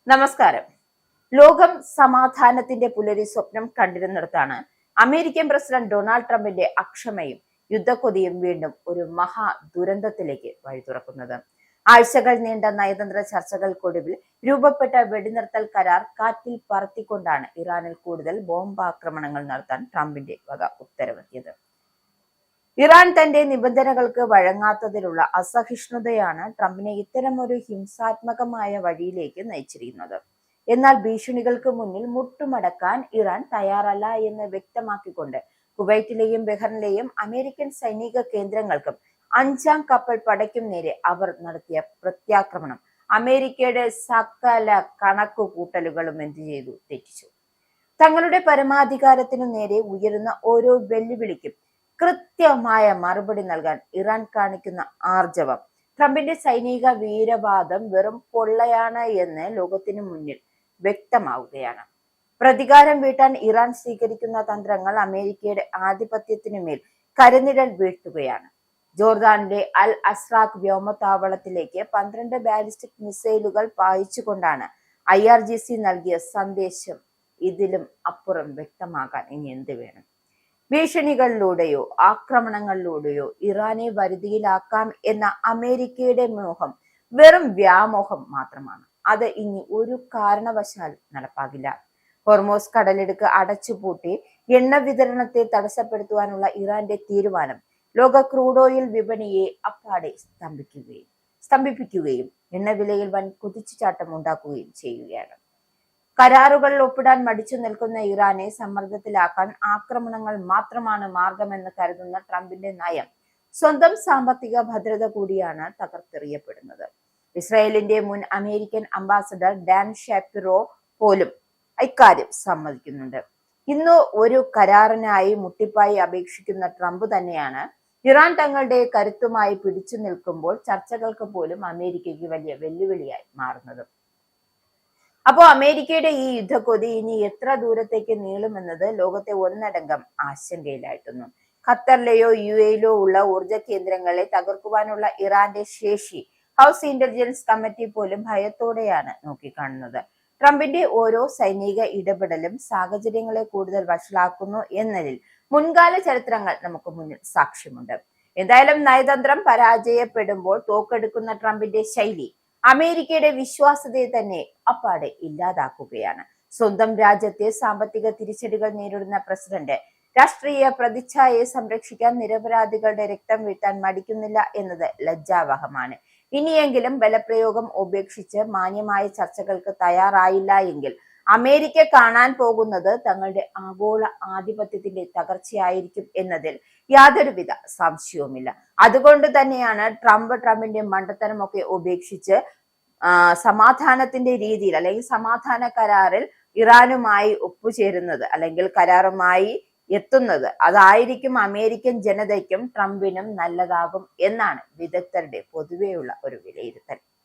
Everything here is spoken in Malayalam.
നമസ്കാരം. ലോകം സമാധാനത്തിന്റെ പുലരി സ്വപ്നം കണ്ടിരുന്നിടത്താണ് അമേരിക്കൻ പ്രസിഡന്റ് ഡൊണാൾഡ് ട്രംപിന്റെ അക്ഷമയും യുദ്ധക്കൊതിയും വീണ്ടും ഒരു മഹാ ദുരന്തത്തിലേക്ക് വഴി തുറക്കുന്നത്. ആഴ്ചകൾ നീണ്ട നയതന്ത്ര ചർച്ചകൾക്കൊടുവിൽ രൂപപ്പെട്ട വെടിനിർത്തൽ കരാർ കാറ്റിൽ പറത്തിക്കൊണ്ടാണ് ഇറാനിൽ കൂടുതൽ ബോംബാക്രമണങ്ങൾ നടത്താൻ ട്രംപിന്റെ വക ഉത്തരവെത്തിയത്. ഇറാൻ തന്റെ നിബന്ധനകൾക്ക് വഴങ്ങാത്തതിലുള്ള അസഹിഷ്ണുതയാണ് ട്രംപിനെ ഇത്തരമൊരു ഹിംസാത്മകമായ വഴിയിലേക്ക് നയിച്ചിരിക്കുന്നത്. എന്നാൽ ഭീഷണികൾക്ക് മുന്നിൽ മുട്ടുമടക്കാൻ ഇറാൻ തയ്യാറല്ല എന്ന് വ്യക്തമാക്കിക്കൊണ്ട് കുവൈറ്റിലെയും ബഹ്റിനിലെയും അമേരിക്കൻ സൈനിക കേന്ദ്രങ്ങൾക്കും 5ാം കപ്പൽ പടയ്ക്കും നേരെ അവർ നടത്തിയ പ്രത്യാക്രമണം അമേരിക്കയുടെ സകല കണക്കുകൂട്ടലുകളും എന്തു ചെയ്തു? തെറ്റിച്ചു. തങ്ങളുടെ പരമാധികാരത്തിനു നേരെ ഉയരുന്ന ഓരോ വെല്ലുവിളിക്കും കൃത്യമായ മറുപടി നൽകാൻ ഇറാൻ കാണിക്കുന്ന ആർജവം, ട്രംപിന്റെ സൈനിക വീരവാദം വെറും പൊള്ളയാണ് എന്ന് ലോകത്തിനു മുന്നിൽ വ്യക്തമാവുകയാണ്. പ്രതികാരം വീട്ടാൻ ഇറാൻ സ്വീകരിക്കുന്ന തന്ത്രങ്ങൾ അമേരിക്കയുടെ ആധിപത്യത്തിനുമേൽ കരുനിഴൽ വീഴ്ത്തുകയാണ്. ജോർദാനിലെ അൽ അസ്രാഖ് വ്യോമതാവളത്തിലേക്ക് 12 ബാലിസ്റ്റിക് മിസൈലുകൾ പായിച്ചുകൊണ്ടാണ് IRGC നൽകിയ സന്ദേശം ഇതിലും അപ്പുറം വ്യക്തമാകാൻ ഇനി എന്ത് വേണം? ഭീഷണികളിലൂടെയോ ആക്രമണങ്ങളിലൂടെയോ ഇറാനെ വരുതിയിലാക്കാം എന്ന അമേരിക്കയുടെ മോഹം വെറും വ്യാമോഹം മാത്രമാണ്. അത് ഇനി ഒരു കാരണവശാലും നടപ്പാകില്ല. ഹോർമോസ് കടലിടുക്ക് അടച്ചുപൂട്ടി എണ്ണ വിതരണത്തെ തടസ്സപ്പെടുത്തുവാനുള്ള ഇറാന്റെ തീരുമാനം ലോക ക്രൂഡ് ഓയിൽ വിപണിയെ അപ്പാടെ സ്തംഭിപ്പിക്കുകയും എണ്ണവിലയിൽ വൻ കുതിച്ചുചാട്ടം ഉണ്ടാക്കുകയും ചെയ്യുകയാണ്. കരാറുകളിൽ ഒപ്പിടാൻ മടിച്ചു നിൽക്കുന്ന ഇറാനെ സമ്മർദ്ദത്തിലാക്കാൻ ആക്രമണങ്ങൾ മാത്രമാണ് മാർഗമെന്ന് കരുതുന്ന ട്രംപിന്റെ നയം സ്വന്തം സാമ്പത്തിക ഭദ്രത കൂടിയാണ് തകർത്തെറിയപ്പെടുന്നത്. ഇസ്രായേലിന്റെ മുൻ അമേരിക്കൻ അംബാസഡർ ഡാൻ ഷാപ്പിറോ പോലും ഇക്കാര്യം സമ്മതിക്കുന്നുണ്ട്. ഇന്ന് ഒരു കരാറിനായി മുട്ടിപ്പായി അപേക്ഷിക്കുന്ന ട്രംപ് തന്നെയാണ് ഇറാൻ തങ്ങളുടെ കരുത്തുമായി പിടിച്ചു നിൽക്കുമ്പോൾ ചർച്ചകൾക്ക് പോലും അമേരിക്കയ്ക്ക് വലിയ വെല്ലുവിളിയായി മാറുന്നത്. അപ്പോൾ അമേരിക്കയുടെ ഈ യുദ്ധക്കൊതി ഇനി എത്ര ദൂരത്തേക്ക് നീളുമെന്നത് ലോകത്തെ ഒന്നടങ്കം ആശങ്കയിലായിട്ടുന്നു. ഖത്തറിലെയോ UAE ഉള്ള ഊർജ കേന്ദ്രങ്ങളെ തകർക്കുവാനുള്ള ഇറാന്റെ ശേഷി ഹൗസ് ഇന്റലിജൻസ് കമ്മിറ്റി പോലും ഭയത്തോടെയാണ് നോക്കിക്കാണുന്നത്. ട്രംപിന്റെ ഓരോ സൈനിക ഇടപെടലും സാഹചര്യങ്ങളെ കൂടുതൽ വഷളാക്കുന്നു എന്നതിൽ മുൻകാല ചരിത്രങ്ങൾ നമുക്ക് മുന്നിൽ സാക്ഷ്യമുണ്ട്. എന്തായാലും നയതന്ത്രം പരാജയപ്പെടുമ്പോൾ തോക്കെടുക്കുന്ന ട്രംപിന്റെ ശൈലി അമേരിക്കയുടെ വിശ്വാസ്യതയെ തന്നെ അപ്പാടെ ഇല്ലാതാക്കുകയാണ്. സ്വന്തം രാജ്യത്തെ സാമ്പത്തിക തിരിച്ചടികൾ നേരിടുന്ന പ്രസിഡന്റ് രാഷ്ട്രീയ പ്രതിച്ഛായയെ സംരക്ഷിക്കാൻ നിരപരാധികളുടെ രക്തം വീഴ്ത്താൻ മടിക്കുന്നില്ല എന്നത് ലജ്ജാവഹമാണ്. ഇനിയെങ്കിലും ബലപ്രയോഗം ഉപേക്ഷിച്ച് മാന്യമായ ചർച്ചകൾക്ക് തയ്യാറായില്ല എങ്കിൽ അമേരിക്ക കാണാൻ പോകുന്നത് തങ്ങളുടെ ആഗോള ആധിപത്യത്തിന്റെ തകർച്ചയായിരിക്കും എന്നതിൽ യാതൊരുവിധ സംശയവുമില്ല. അതുകൊണ്ട് തന്നെയാണ് ട്രംപിന്റെ മണ്ടത്തരമൊക്കെ ഉപേക്ഷിച്ച് സമാധാനത്തിന്റെ രീതിയിൽ അല്ലെങ്കിൽ സമാധാന കരാറിൽ ഇറാനുമായി ഒപ്പുചേരുന്നത് അല്ലെങ്കിൽ കരാറുമായി എത്തുന്നത്. അതായിരിക്കും അമേരിക്കൻ ജനതയ്ക്കും ട്രംപിനും നല്ലതാകും എന്നാണ് വിദഗ്ധരുടെ പൊതുവെയുള്ള ഒരു വിലയിരുത്തൽ.